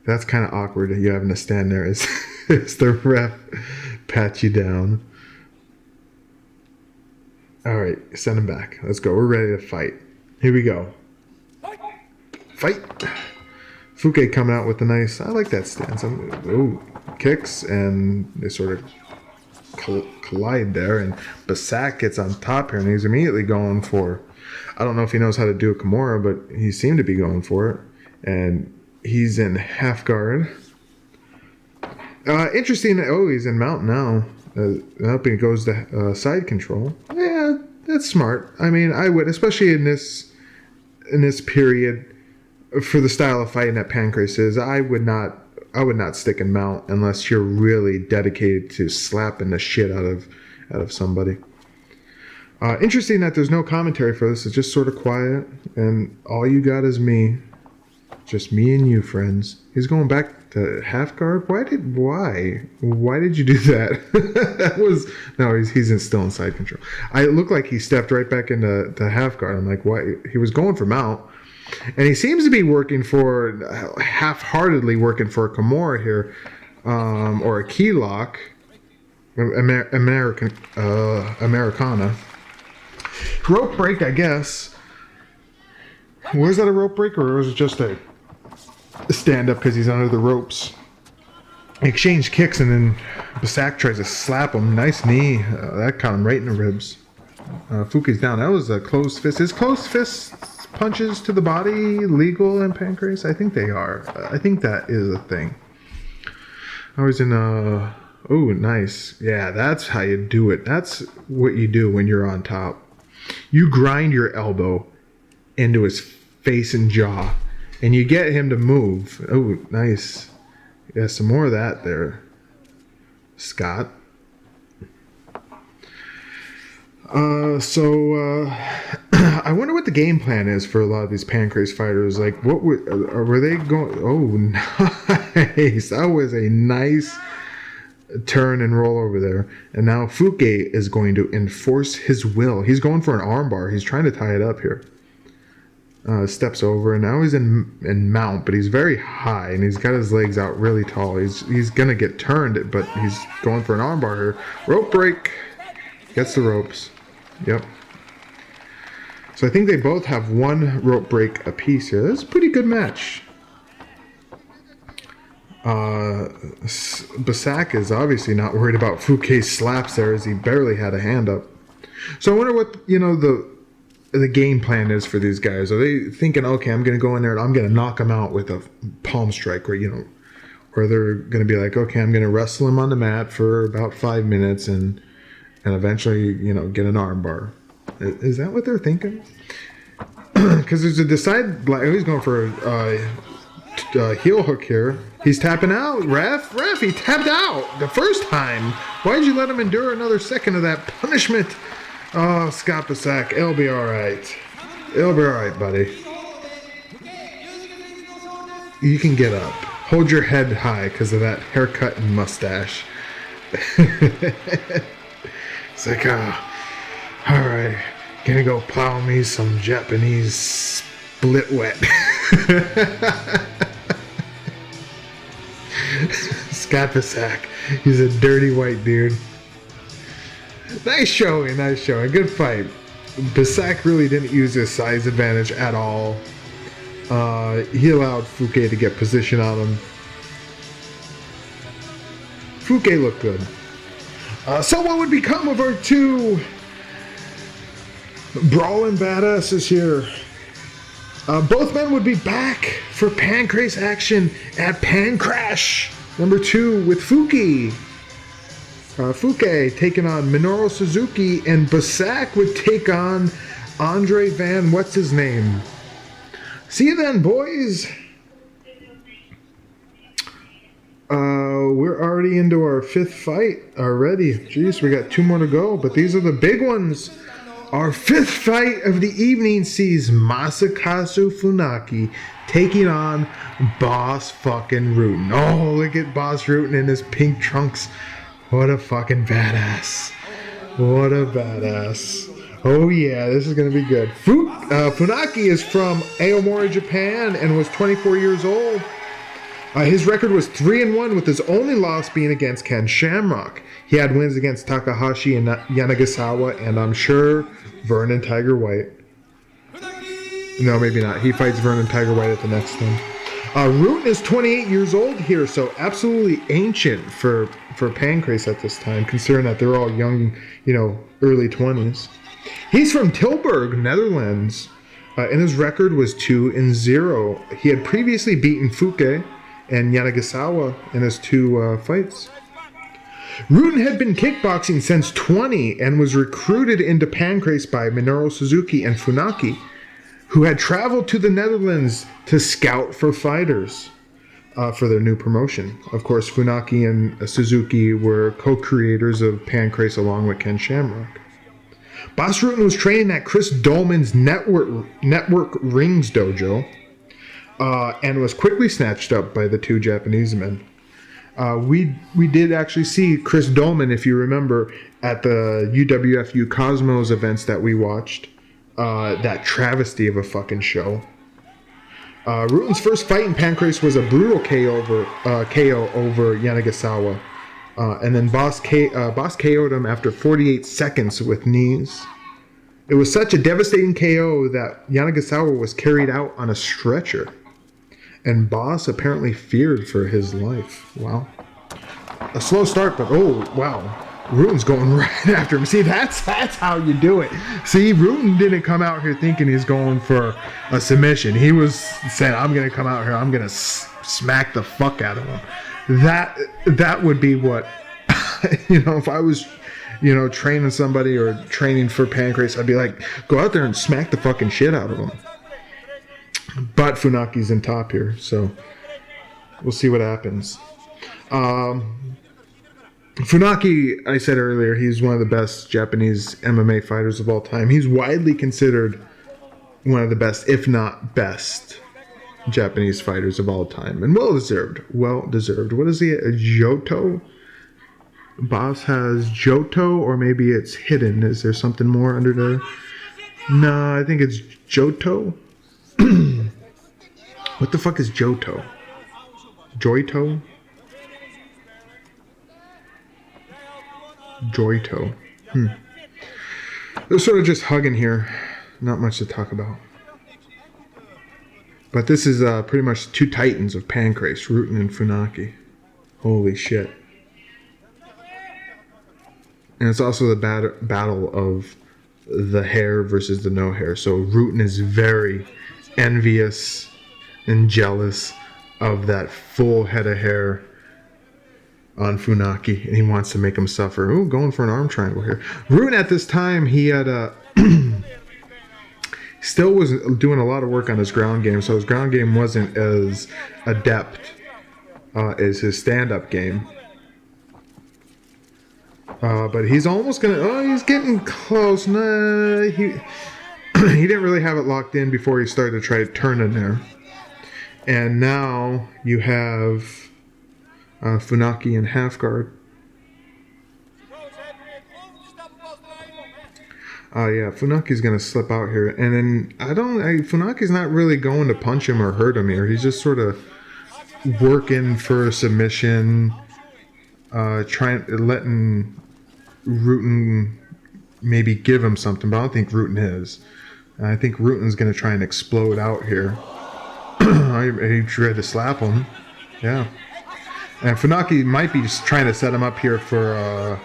That's kind of awkward, you having to stand there as the ref pat you down. All right, send him back. Let's go. We're ready to fight. Here we go. Fight. Fuki coming out with a nice, I like that stance. Kicks, and they sort of collide there, and Basak gets on top here, and he's immediately going for, I don't know if he knows how to do a Kimura, but he seemed to be going for it, and he's in half guard. Interesting. Oh, he's in mount now. Up and goes to side control. Yeah, that's smart. I mean, I would, especially in this period, for the style of fighting that Pancrase is, I would not stick in mount unless you're really dedicated to slapping the shit out of somebody. Interesting that there's no commentary for this. It's just sort of quiet, and all you got is me. Just me and you, friends. He's going back to half guard. Why did you do that? He's still in side control. It looked like he stepped right back into half guard. I'm like, why? He was going for mount, and he seems to be half-heartedly working for a Kimura here, or a key lock, Americana. Rope break, I guess. Was that a rope break, or was it just a stand up because he's under the ropes? Exchange kicks, and then Basak tries to slap him. Nice knee. That caught him right in the ribs. Fuki's down. That was a closed fist. Is closed fist punches to the body legal in Pancrase? I think they are. I think that is a thing. I was in oh, nice. Yeah, that's how you do it. That's what you do when you're on top. You grind your elbow into his face and jaw, and you get him to move. Oh, nice. Yeah, some more of that there, Scott. I wonder what the game plan is for a lot of these Pancrase fighters. Like, were they going? Oh, nice. That was a nice turn and roll over there. And now Fuki is going to enforce his will. He's going for an armbar. He's trying to tie it up here. Steps over, and now he's in mount, but he's very high, and he's got his legs out really tall. He's gonna get turned, but he's going for an armbar here. Rope break. Gets the ropes. Yep. So I think they both have one rope break apiece here. That's a pretty good match. Basak is obviously not worried about Fuki's slaps there, as he barely had a hand up. So I wonder what, the game plan is for these guys. Are they thinking, okay, I'm going to go in there and I'm going to knock them out with a palm strike, or they're going to be like, okay, I'm going to wrestle him on the mat for about 5 minutes and eventually, get an arm bar. Is that what they're thinking? Because there's a he's going for a heel hook here. He's tapping out. Ref, he tapped out the first time. Why did you let him endure another second of that punishment? Oh, Scott Basak, it'll be all right. It'll be all right, buddy. You can get up. Hold your head high because of that haircut and mustache. It's like, all right, gonna go plow me some Japanese split wet. Scott Basak, he's a dirty white dude. Nice showing. Good fight. Basak really didn't use his size advantage at all. He allowed Fuki to get position on him. Fuki looked good. So what would become of our two brawling badasses here? Both men would be back for Pancrase action at Pancrash #2 with Fuki. Fuki taking on Minoru Suzuki, and Basak would take on Andre Van what's his name. See you then, boys. We're already into our 5th fight already. Jeez, we got 2 more to go, but these are the big ones. Our 5th fight of the evening sees Masakatsu Funaki taking on Bas fucking Rutten. Oh, look at Bas Rutten in his pink trunks. What a fucking badass. What a badass. Oh yeah, this is going to be good. Funaki is from Aomori, Japan, and was 24 years old. His record was 3-1, with his only loss being against Ken Shamrock. He had wins against Takahashi and Yanagisawa, and I'm sure Vernon Tiger White. No, maybe not. He fights Vernon Tiger White at the next one. Rutten is 28 years old here, so absolutely ancient for Pancrase at this time, considering that they're all young, early 20s. He's from Tilburg, Netherlands, and his record was 2-0. He had previously beaten Fuki and Yanagisawa in his 2 fights. Rutten had been kickboxing since 20 and was recruited into Pancrase by Minoru Suzuki and Funaki, who had traveled to the Netherlands to scout for fighters for their new promotion. Of course, Funaki and Suzuki were co-creators of Pancrase along with Ken Shamrock. Bas Rutten was training at Chris Dolman's Network Rings dojo, and was quickly snatched up by the 2 Japanese men. We did actually see Chris Dolman, if you remember, at the UWFU Cosmos events that we watched. That travesty of a fucking show. Rutten's first fight in Pancrase was a brutal KO over Yanagisawa. And then Bas KO'd him after 48 seconds with knees. It was such a devastating KO that Yanagisawa was carried out on a stretcher. And Bas apparently feared for his life. Wow. A slow start, but oh, wow. Rutten's going right after him. See, that's how you do it. See, Rutten didn't come out here thinking he's going for a submission. He was saying, I'm going to come out here, I'm going to smack the fuck out of him. That would be what, if I was, training somebody or training for Pancrase, I'd be like, go out there and smack the fucking shit out of him. But Funaki's in top here, so we'll see what happens. Funaki, I said earlier, he's one of the best Japanese MMA fighters of all time. He's widely considered one of the best, if not best, Japanese fighters of all time. And well-deserved. Well-deserved. What is he? A Johto? Bas has Johto, or maybe it's hidden. Is there something more under there? No, I think it's Johto. What the fuck is Johto? Joito? Joito. They're sort of just hugging here. Not much to talk about. But this is pretty much 2 titans of Pancrase, Rutten and Funaki. Holy shit. And it's also the battle of the hair versus the no hair. So Rutten is very envious and jealous of that full head of hair on Funaki, and he wants to make him suffer. Ooh, going for an arm triangle here. Rutten at this time, he had still was doing a lot of work on his ground game, so his ground game wasn't as adept as his stand-up game. But he's almost gonna. Oh, he's getting close. Nah, he didn't really have it locked in before he started to try to turn in there. And now you have Funaki in half guard. Yeah, Funaki's gonna slip out here, and then Funaki's not really going to punch him or hurt him here. He's just sort of working for a submission, letting Rutten maybe give him something, but I don't think Rutten is. I think Rutten's gonna try and explode out here. He tried to slap him, yeah. And Funaki might be just trying to set him up here for a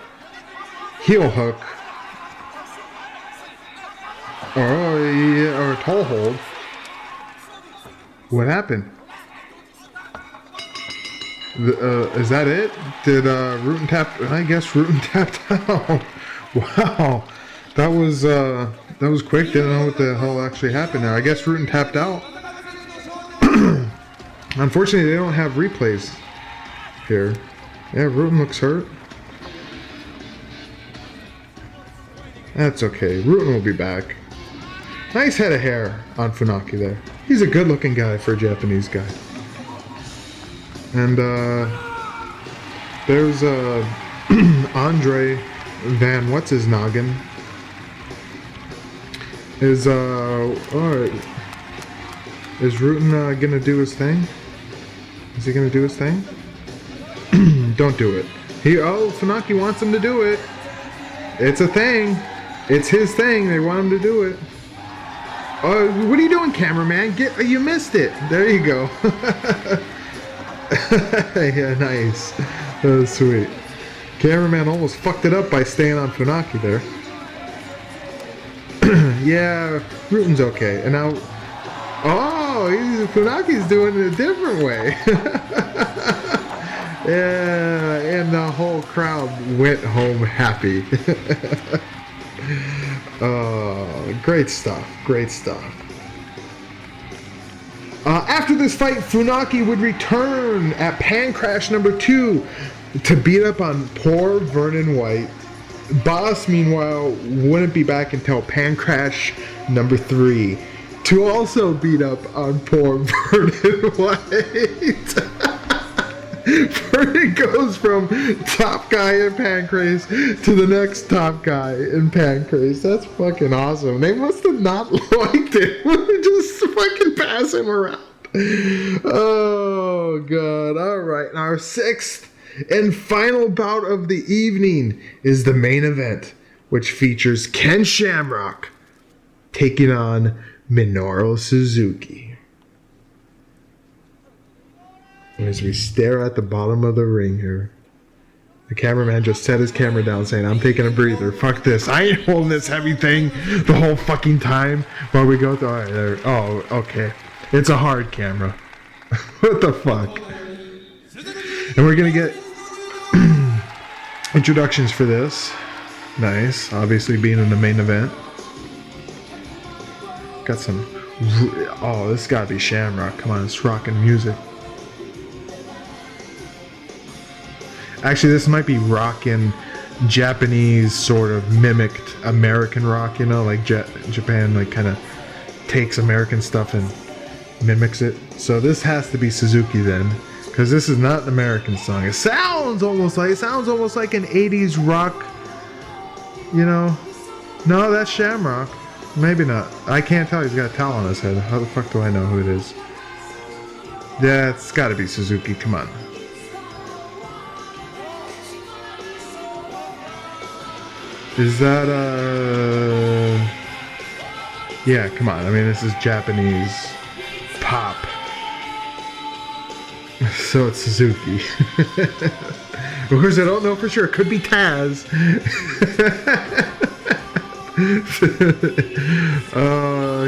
heel hook. Or a toe hold. What happened? Is that it? Did Rutten tap? I guess Rutten tapped out. Wow, that was quick. Didn't know what the hell actually happened there. I guess Rutten tapped out. Unfortunately, they don't have replays here. Yeah, Rutten looks hurt. That's okay. Rutten will be back. Nice head of hair on Funaki there. He's a good-looking guy for a Japanese guy. And there's Andre Van What's His Noggin. Is alright. Is Rutten gonna do his thing? Is he gonna do his thing? Don't do it. Funaki wants him to do it. It's a thing. It's his thing. They want him to do it. What are you doing, cameraman? You missed it. There you go. Yeah, nice. That was sweet. Cameraman almost fucked it up by staying on Funaki there. Yeah, Rutten's okay. And now, Funaki's doing it a different way. Yeah, and the whole crowd went home happy. Great stuff. Great stuff. After this fight, Funaki would return at Pancrash number 2 to beat up on poor Vernon White. Bas, meanwhile, wouldn't be back until Pancrash number 3 to also beat up on poor Vernon White. Vernon goes from top guy in Pancrase to the next top guy in Pancrase. That's fucking awesome. They must have not liked it. Just fucking pass him around. Oh, God. All right. Our 6th and final bout of the evening is the main event, which features Ken Shamrock taking on Minoru Suzuki. As we stare at the bottom of the ring here, the cameraman just set his camera down saying, I'm taking a breather. Fuck this. I ain't holding this heavy thing the whole fucking time while we go through. All right, there. Oh, okay. It's a hard camera. What the fuck? And we're going to get introductions for this. Nice. Obviously being in the main event. Got some... Oh, this got to be Shamrock. Come on, it's rocking music. Actually, this might be rockin' Japanese sort of mimicked American rock, you know, like Japan like kind of takes American stuff and mimics it. So this has to be Suzuki then, because this is not an American song. It sounds almost like an 80s rock, you know. No, that's Shamrock. Maybe not. I can't tell. He's got a towel on his head. How the fuck do I know who it is? Yeah, it's got to be Suzuki. Come on. Is that, yeah, come on. I mean, this is Japanese pop. So it's Suzuki. Of course, I don't know for sure. It could be Taz.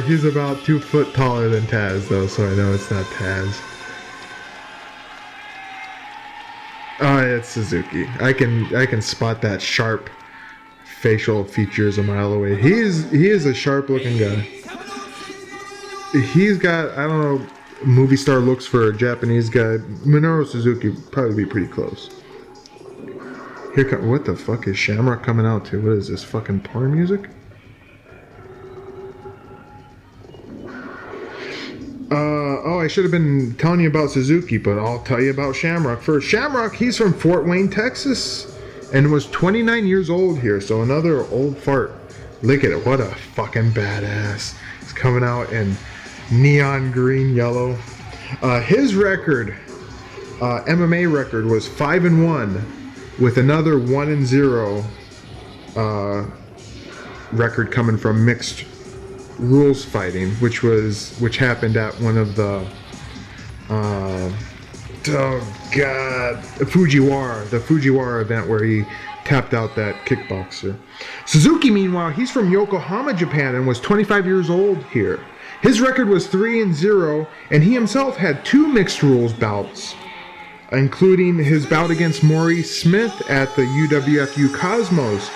He's about 2 foot taller than Taz, though, so I know it's not Taz. Oh, it's Suzuki. I can spot that sharp facial features a mile away. He is a sharp looking guy. He's got, I don't know, movie star looks for a Japanese guy. Minoru Suzuki would probably be pretty close. What the fuck is Shamrock coming out to? What is this, fucking porn music? I should have been telling you about Suzuki, but I'll tell you about Shamrock first. Shamrock, he's from Fort Wayne, Texas, and was 29 years old here, so another old fart. Look at it, what a fucking badass. He's coming out in neon green yellow. His record, MMA record, was 5-1, with another 1-0 record coming from mixed rules fighting, which happened at one of the the Fujiwara event where he tapped out that kickboxer. Suzuki, meanwhile, he's from Yokohama, Japan, and was 25 years old here. His record was 3-0, and he himself had 2 mixed rules bouts, including his bout against Maurice Smith at the UWFU Cosmos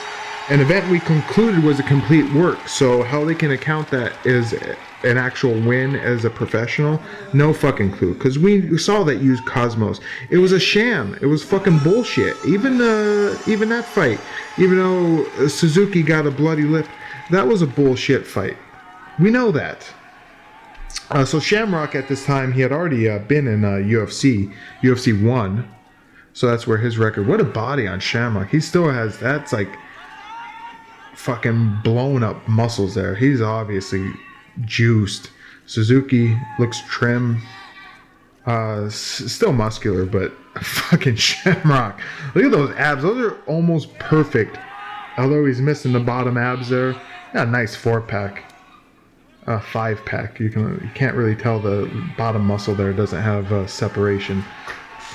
An event we concluded was a complete work, so how they can account that as an actual win as a professional, no fucking clue. Because we saw that used Cosmos. It was a sham. It was fucking bullshit. Even that fight, even though Suzuki got a bloody lip, that was a bullshit fight. We know that. So Shamrock at this time, he had already been in UFC 1. So that's where his record. What a body on Shamrock. He still has, that's like fucking blown up muscles there. He's obviously juiced. Suzuki looks trim. Still muscular, but fucking Shamrock. Look at those abs. Those are almost perfect. Although he's missing the bottom abs there. Got a nice 4-pack. 5-pack. You can't really tell the bottom muscle there doesn't have separation.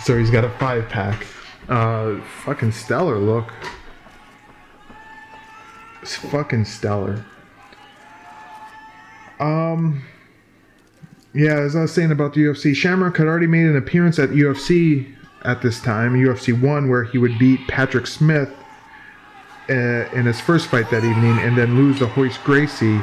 So he's got a 5-pack. Fucking stellar look. It's fucking stellar. Yeah, as I was saying about the UFC, Shamrock had already made an appearance at UFC at this time, UFC 1, where he would beat Patrick Smith in his first fight that evening, and then lose to Royce Gracie.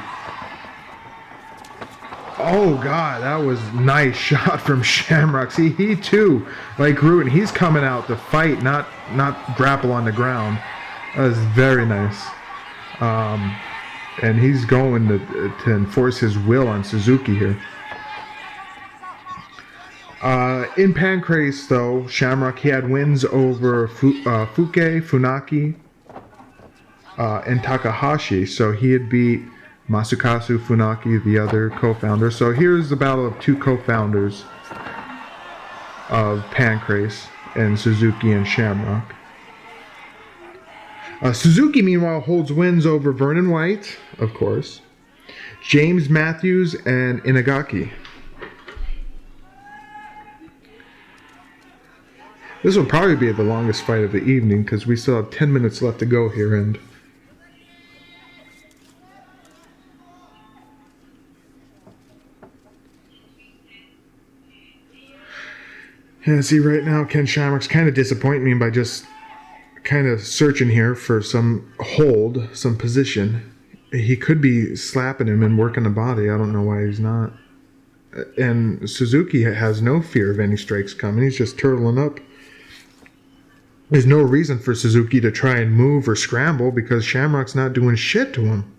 Oh god, that was a nice shot from Shamrock. See, he too, like Rutten, he's coming out to fight, not grapple on the ground. That was very nice. And he's going to enforce his will on Suzuki here. In Pancrase, though, Shamrock, he had wins over Fuki, Funaki, and Takahashi. So he had beat Masakatsu, Funaki, the other co-founder. So here's the battle of two co-founders of Pancrase, and Suzuki and Shamrock. Suzuki, meanwhile, holds wins over Vernon White, of course, James Matthews, and Inagaki. This will probably be the longest fight of the evening because we still have 10 minutes left to go here. And yeah, see, right now, Ken Shamrock's kind of disappointing me by just kind of searching here for some hold, some position. He could be slapping him and working the body. I don't know why he's not. And Suzuki has no fear of any strikes coming. He's just turtling up. There's no reason for Suzuki to try and move or scramble because Shamrock's not doing shit to him.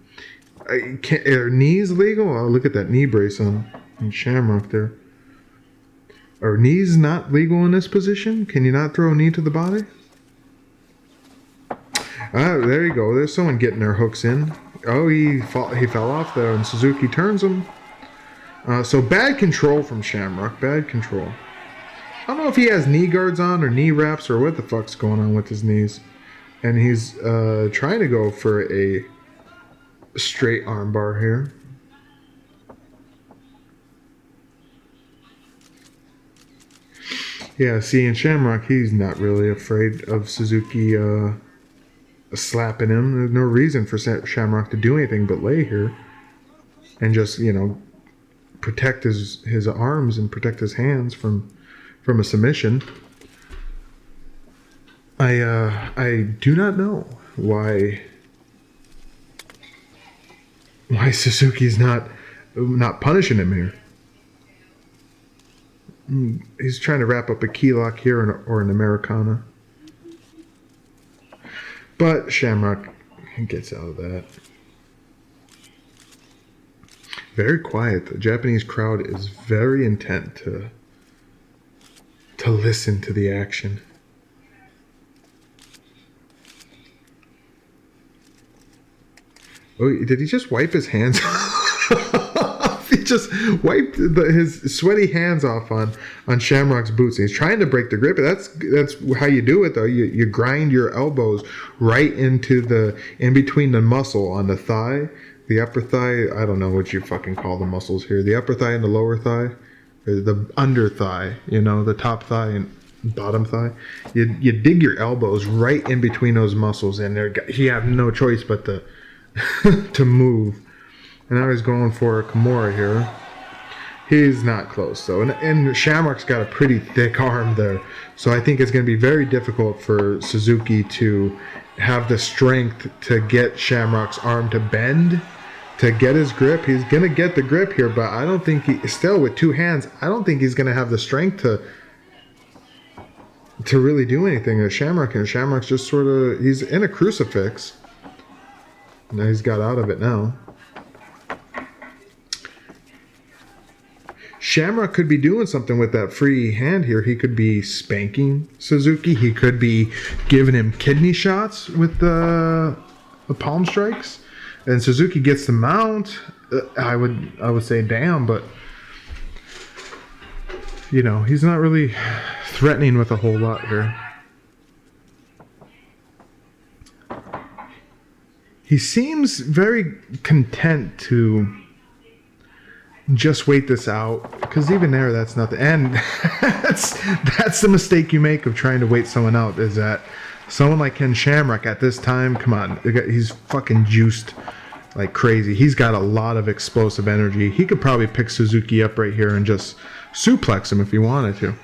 Are knees legal? Oh, look at that knee brace on Shamrock there. Are knees not legal in this position? Can you not throw a knee to the body? There you go. There's someone getting their hooks in. Oh, he fell off there, and Suzuki turns him. So bad control from Shamrock. Bad control. I don't know if he has knee guards on or knee wraps or what the fuck's going on with his knees. And he's trying to go for a straight arm bar here. Yeah, see, in Shamrock, he's not really afraid of Suzuki slapping him. There's no reason for Shamrock to do anything but lay here and just, protect his arms and protect his hands from a submission. I do not know why Suzuki's not punishing him here. He's trying to wrap up a key lock here or an Americana. But Shamrock gets out of that. Very quiet. The Japanese crowd is very intent to listen to the action. Oh, did he just wipe his hands off? He just wiped his sweaty hands off on Shamrock's boots. He's trying to break the grip. That's how you do it, though. You grind your elbows right in between the muscle on the thigh, the upper thigh. I don't know what you fucking call the muscles here. The upper thigh and the lower thigh, or the under thigh. The top thigh and bottom thigh. You dig your elbows right in between those muscles, and you have no choice but to move. And now he's going for a Kimura here. He's not close though, and Shamrock's got a pretty thick arm there, so I think it's going to be very difficult for Suzuki to have the strength to get Shamrock's arm to bend, to get his grip. He's going to get the grip here, but I don't think still with two hands, I don't think he's going to have the strength to really do anything to Shamrock, and Shamrock's just sort of, he's in a crucifix. Now he's got out of it now. Shamrock could be doing something with that free hand here. He could be spanking Suzuki. He could be giving him kidney shots with the palm strikes. And Suzuki gets the mount. I would say damn, but you know, he's not really threatening with a whole lot here. He seems very content to just wait this out, because even there, that's nothing. And that's the mistake you make of trying to wait someone out, is that someone like Ken Shamrock at this time, come on, he's fucking juiced like crazy. He's got a lot of explosive energy. He could probably pick Suzuki up right here and just suplex him if he wanted to.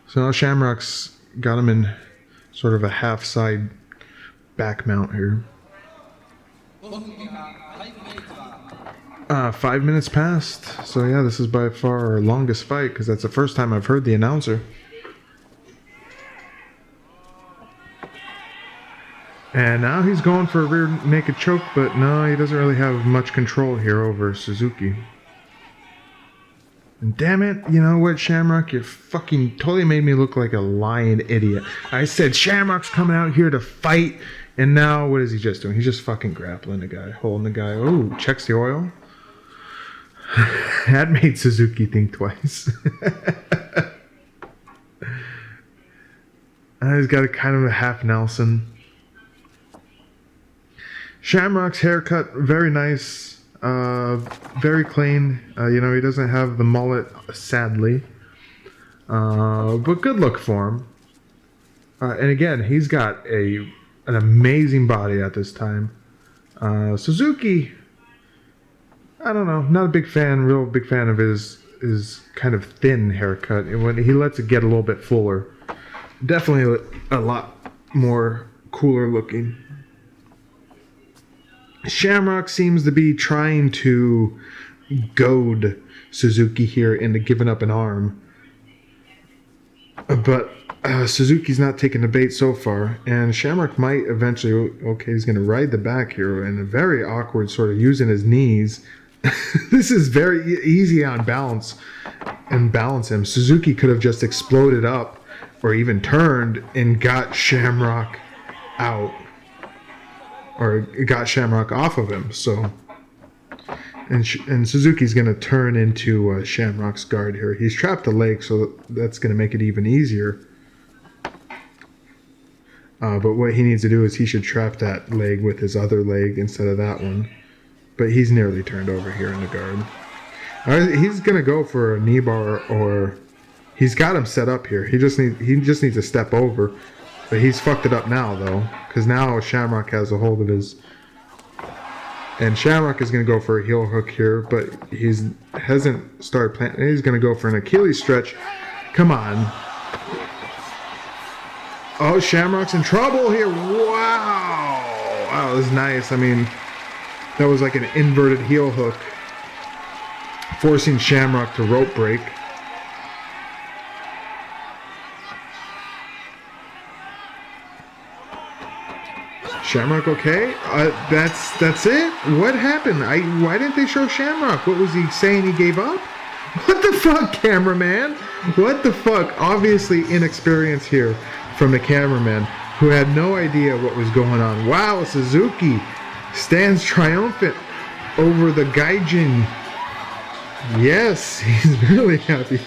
So now Shamrock's got him in sort of a half side back mount here. 5 minutes passed. So yeah, this is by far our longest fight, because that's the first time I've heard the announcer. And now he's going for a rear naked choke, but no, he doesn't really have much control here over Suzuki. And damn it, you know what, Shamrock? You fucking totally made me look like a lying idiot. I said Shamrock's coming out here to fight, and now what is he just doing? He's just fucking grappling the guy, holding the guy. Oh, checks the oil. That made Suzuki think twice. He's got a kind of a half Nelson. Shamrock's haircut, very nice, very clean. You know, he doesn't have the mullet, sadly, but good look for him. And again, he's got an amazing body at this time. Suzuki, I don't know, not a big fan, real big fan of his kind of thin haircut. And when he lets it get a little bit fuller, definitely a lot more cooler looking. Shamrock seems to be trying to goad Suzuki here into giving up an arm, but Suzuki's not taking the bait so far, and Shamrock might eventually, okay, he's going to ride the back here in a very awkward sort of using his knees. This is very easy on balance and balance him. Suzuki could have just exploded up or even turned and got Shamrock out, or got Shamrock off of him. So, and Suzuki's going to turn into Shamrock's guard here. He's trapped the leg, so that's going to make it even easier. But what he needs to do is he should trap that leg with his other leg instead of that one. But he's nearly turned over here in the guard. He's going to go for a knee bar, or he's got him set up here. He just needs to step over. But he's fucked it up now, though, because now Shamrock has a hold of his. And Shamrock is going to go for a heel hook here, but he hasn't started planting. He's going to go for an Achilles stretch. Come on. Oh, Shamrock's in trouble here. Wow. Wow, that was nice. I mean, that was like an inverted heel hook, forcing Shamrock to rope break. Shamrock okay? That's it? What happened? Why didn't they show Shamrock? What was he saying, he gave up? What the fuck, cameraman? What the fuck? Obviously inexperience here from the cameraman, who had no idea what was going on. Wow, Suzuki stands triumphant over the Gaijin. Yes, he's really happy.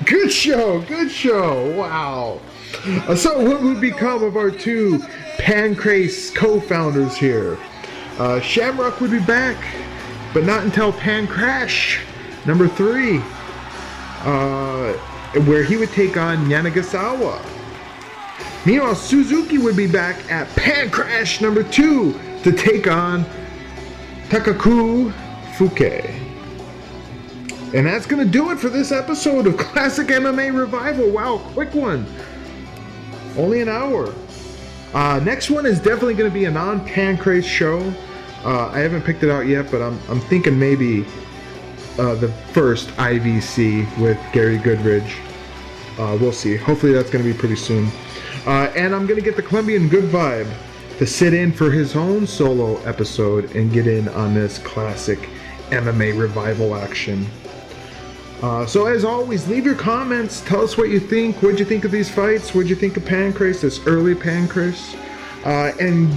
Good show, good show. Wow. So what would become of our two Pancrase co-founders here? Shamrock would be back, but not until Pancrash number 3, where he would take on Yanagisawa. Meanwhile, Suzuki would be back at Pancrash number 2 to take on Takahashi Fuki. And that's going to do it for this episode of Classic MMA Revival. Wow, quick one. Only an hour. Next one is definitely going to be a non-Pancrase show. I haven't picked it out yet, but I'm thinking maybe the first IVC with Gary Goodridge. We'll see. Hopefully that's going to be pretty soon. And I'm going to get the Colombian Good Vibe to sit in for his own solo episode and get in on this classic MMA revival action. So as always, leave your comments. Tell us what you think. What'd you think of these fights? What'd you think of Pancrase, this early Pancrase? And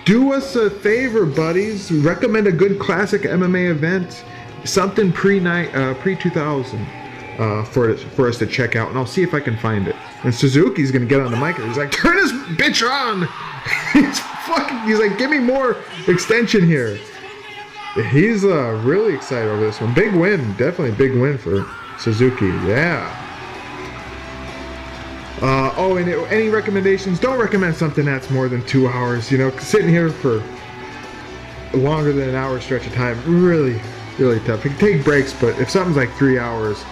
do us a favor, buddies. Recommend a good classic MMA event. Something pre-2000 for us to check out. And I'll see if I can find it. And Suzuki's going to get on the mic. He's like, turn this bitch on. He's like, give me more extension here. He's really excited over this one. Big win. Definitely big win for Suzuki. Yeah. Oh, and any recommendations? Don't recommend something that's more than 2 hours. You know, sitting here for longer than an hour stretch of time, really, really tough. You can take breaks, but if something's like 3 hours,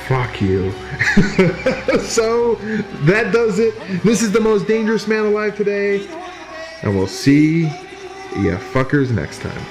fuck you. So, that does it. This is the most dangerous man alive today. And we'll see ya fuckers next time.